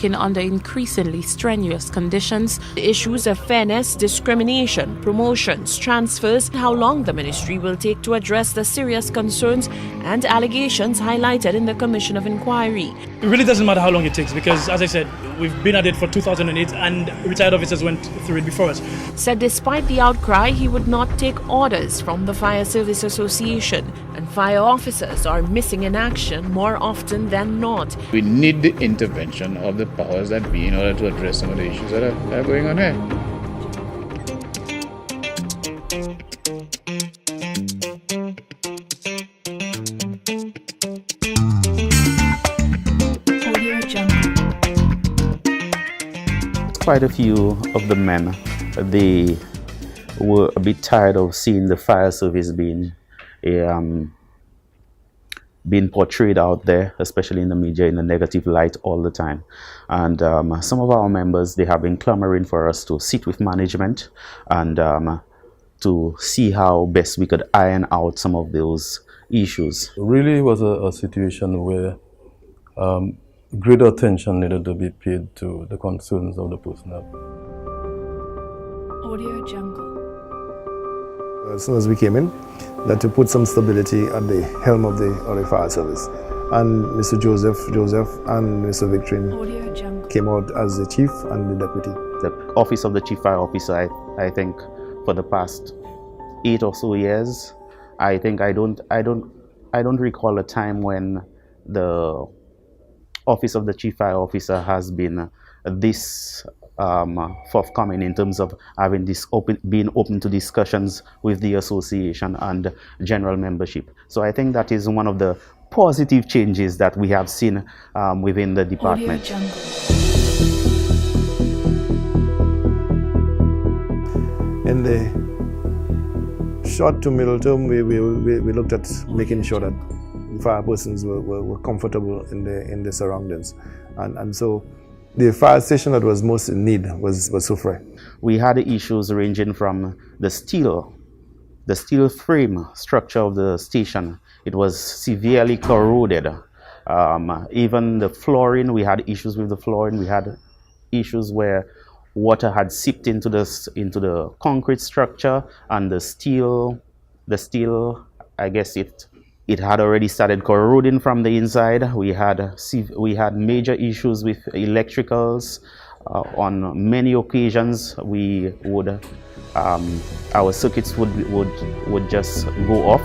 working under increasingly strenuous conditions. The issues of fairness, discrimination, promotions, transfers, and how long the ministry will take to address the serious concerns and allegations highlighted in the Commission of Inquiry. It really doesn't matter how long it takes because, as I said, we've been at it for 2008 and retired officers went through it before us. Said despite the outcry, he would not take orders from the Fire Service Association, and fire officers are missing in action more often than not. We need the intervention of the powers that be in order to address some of the issues that are going on here. Quite a few of the men, they were a bit tired of seeing the fire service being portrayed out there, especially in the media, in a negative light all the time. And some of our members, they have been clamoring for us to sit with management and to see how best we could iron out some of those issues. It really was a situation where greater attention needed to be paid to the concerns of the personnel. Audio Jungle. As soon as we came in, that to put some stability at the helm of the fire service. And Mr. Joseph and Mr. Victorine came out as the chief and the deputy. The office of the chief fire officer, I think for the past 8 or so years, I don't recall a time when the office of the chief fire officer has been this forthcoming in terms of having being open to discussions with the association and general membership. So I think that is one of the positive changes that we have seen within the department. In the short to middle term, we looked at making sure that fire persons were comfortable in the surroundings, and so the fire station that was most in need was Soufrière. We had issues ranging from the steel frame structure of the station. It was severely corroded. Even the flooring, we had issues with the flooring. We had issues where water had seeped into the concrete structure, and the steel, I guess it had already started corroding from the inside. We had major issues with electricals. On many occasions, our circuits would just go off.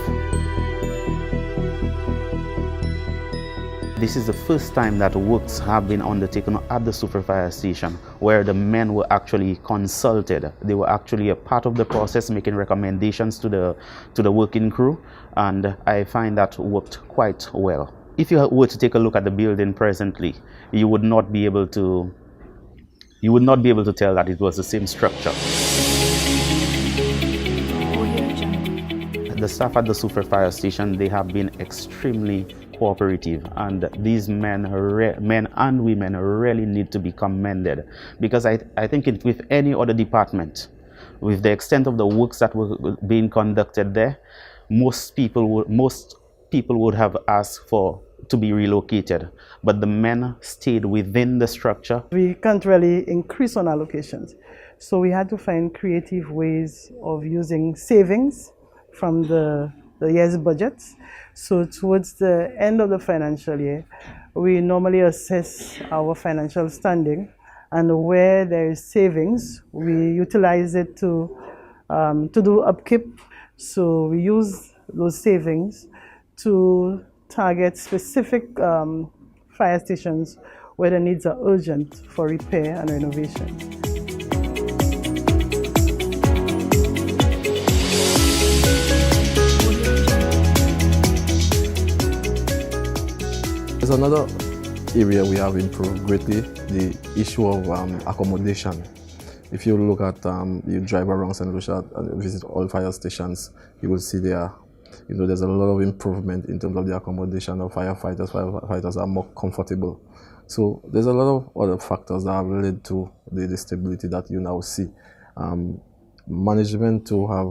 This is the first time that works have been undertaken at the Soufrière Fire Station, where the men were actually consulted. They were actually a part of the process, making recommendations to the working crew, and I find that worked quite well. If you were to take a look at the building presently, you would not be able to tell that it was the same structure. The staff at the Soufrière Fire Station, they have been extremely cooperative, and these men and women really need to be commended, because I think with any other department, with the extent of the works that were being conducted there, most people would have asked to be relocated, but the men stayed within the structure. We can't really increase on allocations, so we had to find creative ways of using savings from the year's budgets. So towards the end of the financial year, we normally assess our financial standing, and where there is savings, we utilize it to do upkeep. So we use those savings to target specific fire stations where the needs are urgent for repair and renovation. There's another area we have improved greatly, the issue of accommodation. If you look at, you drive around St. Lucia and visit all fire stations, you will see there's a lot of improvement in terms of the accommodation of firefighters. Firefighters are more comfortable. So there's a lot of other factors that have led to the stability that you now see. Management to have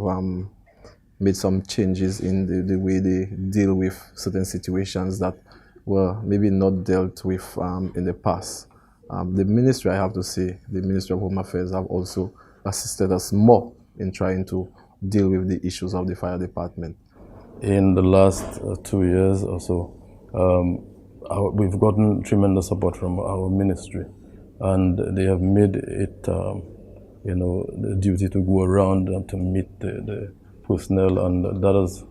made some changes in the way they deal with certain situations that were maybe not dealt with in the past. The ministry, I have to say, the Ministry of Home Affairs have also assisted us more in trying to deal with the issues of the fire department. In the last 2 years or so, we've gotten tremendous support from our ministry, and they have made it, the duty to go around and to meet the personnel, and that has,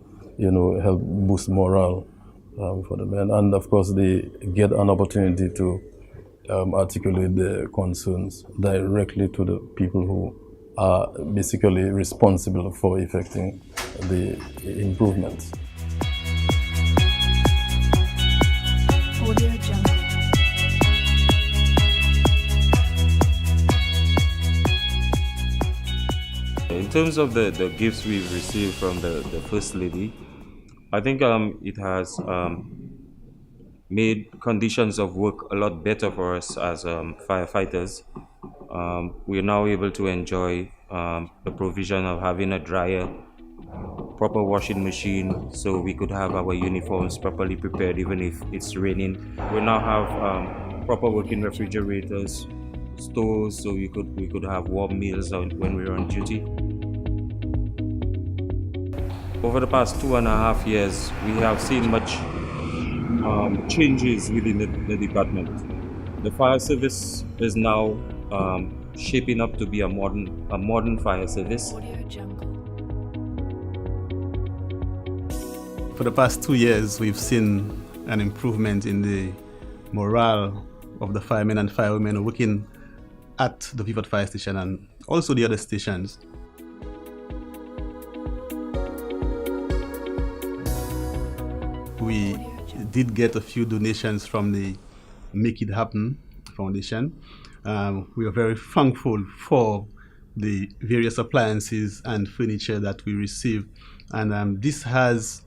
helped boost morale for the men. And of course, they get an opportunity to articulate their concerns directly to the people who are basically responsible for effecting the improvements. In terms of the gifts we've received from the First Lady, I think it has made conditions of work a lot better for us as firefighters. We're now able to enjoy the provision of having a dryer, proper washing machine, so we could have our uniforms properly prepared even if it's raining. We now have proper working refrigerators, stores, so we could have warm meals when we're on duty. Over the past 2.5 years, we have seen much changes within the department. The fire service is now shaping up to be a modern fire service. For the past 2 years, we've seen an improvement in the morale of the firemen and firewomen working at the Pivot Fire Station and also the other stations. We did get a few donations from the Make It Happen Foundation. We are very thankful for the various appliances and furniture that we received, and this has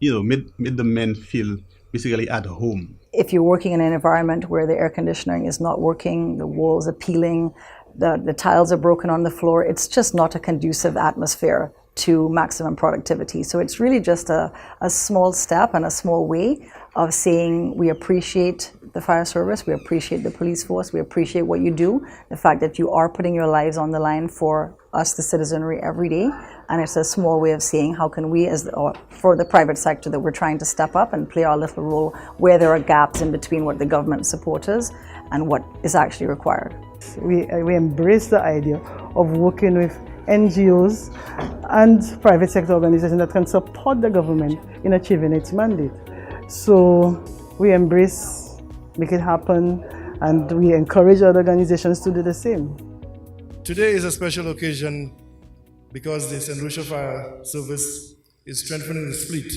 made the men feel basically at home. If you're working in an environment where the air conditioning is not working, the walls are peeling, the tiles are broken on the floor, it's just not a conducive atmosphere to maximum productivity. So it's really just a small step and a small way of saying we appreciate the fire service, we appreciate the police force, we appreciate what you do, the fact that you are putting your lives on the line for us, the citizenry, every day. And it's a small way of saying how can we, for the private sector, that we're trying to step up and play our little role where there are gaps in between what the government support is and what is actually required. We embrace the idea of working with NGOs and private sector organizations that can support the government in achieving its mandate. So we embrace Make It Happen, and we encourage other organizations to do the same. Today is a special occasion because the St. Lucia Fire Service is strengthening its fleet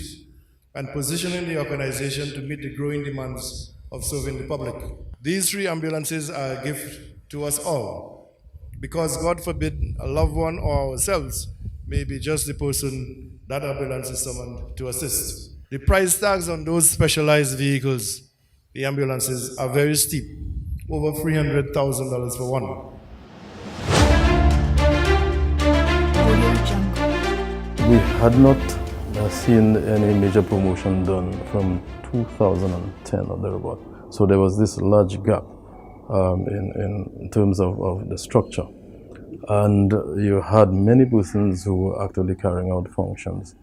and positioning the organization to meet the growing demands of serving the public. These 3 ambulances are a gift to us all, because God forbid a loved one or ourselves may be just the person that ambulance is summoned to assist. The price tags on those specialized vehicles, the ambulances, are very steep, over $300,000 for one. We had not seen any major promotion done from 2010 or thereabout. So there was this large gap in terms of the structure. And you had many persons who were actually carrying out functions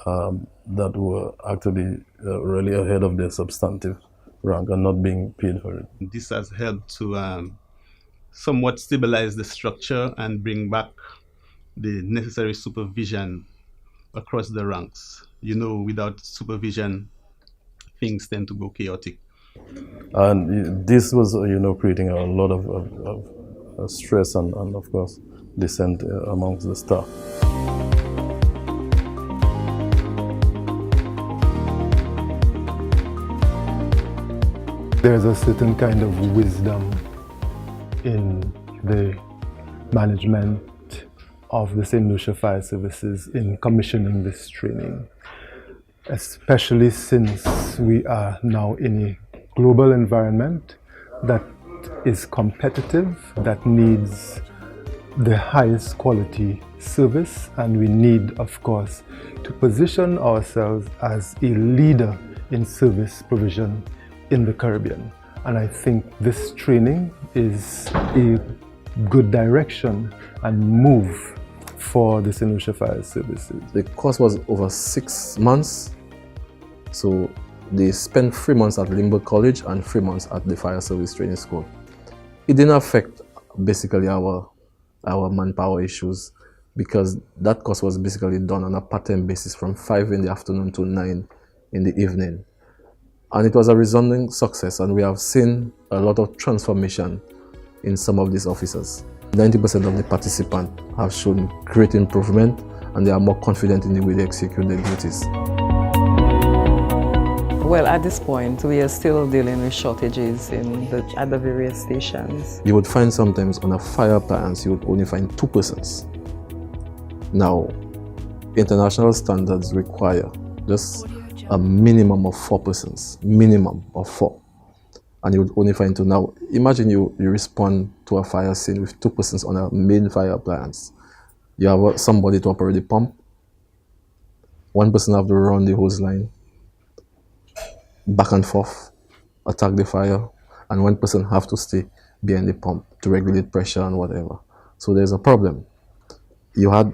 that were actually really ahead of their substantive rank and not being paid for it. This has helped to somewhat stabilize the structure and bring back the necessary supervision across the ranks. Without supervision, things tend to go chaotic. And this was, creating a lot of stress and of course, dissent amongst the staff. There's a certain kind of wisdom in the management of the St. Lucia Fire Services in commissioning this training, especially since we are now in a global environment that is competitive, that needs the highest quality service, and we need, of course, to position ourselves as a leader in service provision in the Caribbean. And I think this training is a good direction and move for the St. Lucia Fire Services. The course was over 6 months. So they spent 3 months at Limburg College and 3 months at the Fire Service Training School. It didn't affect basically our manpower issues, because that course was basically done on a part-time basis from 5 in the afternoon to 9 in the evening. And it was a resounding success, and we have seen a lot of transformation in some of these officers. 90% of the participants have shown great improvement, and they are more confident in the way they execute their duties. Well, at this point, we are still dealing with shortages at the various stations. You would find sometimes on a fire appliance, you would only find 2 persons. Now, international standards require just a minimum of 4 persons, minimum of 4. And you would only find 2. Now, imagine you respond to a fire scene with 2 persons on a main fire appliance. You have somebody to operate the pump, 1 person have to run the hose line, back and forth, attack the fire, and 1 person have to stay behind the pump to regulate pressure and whatever. So there's a problem. You had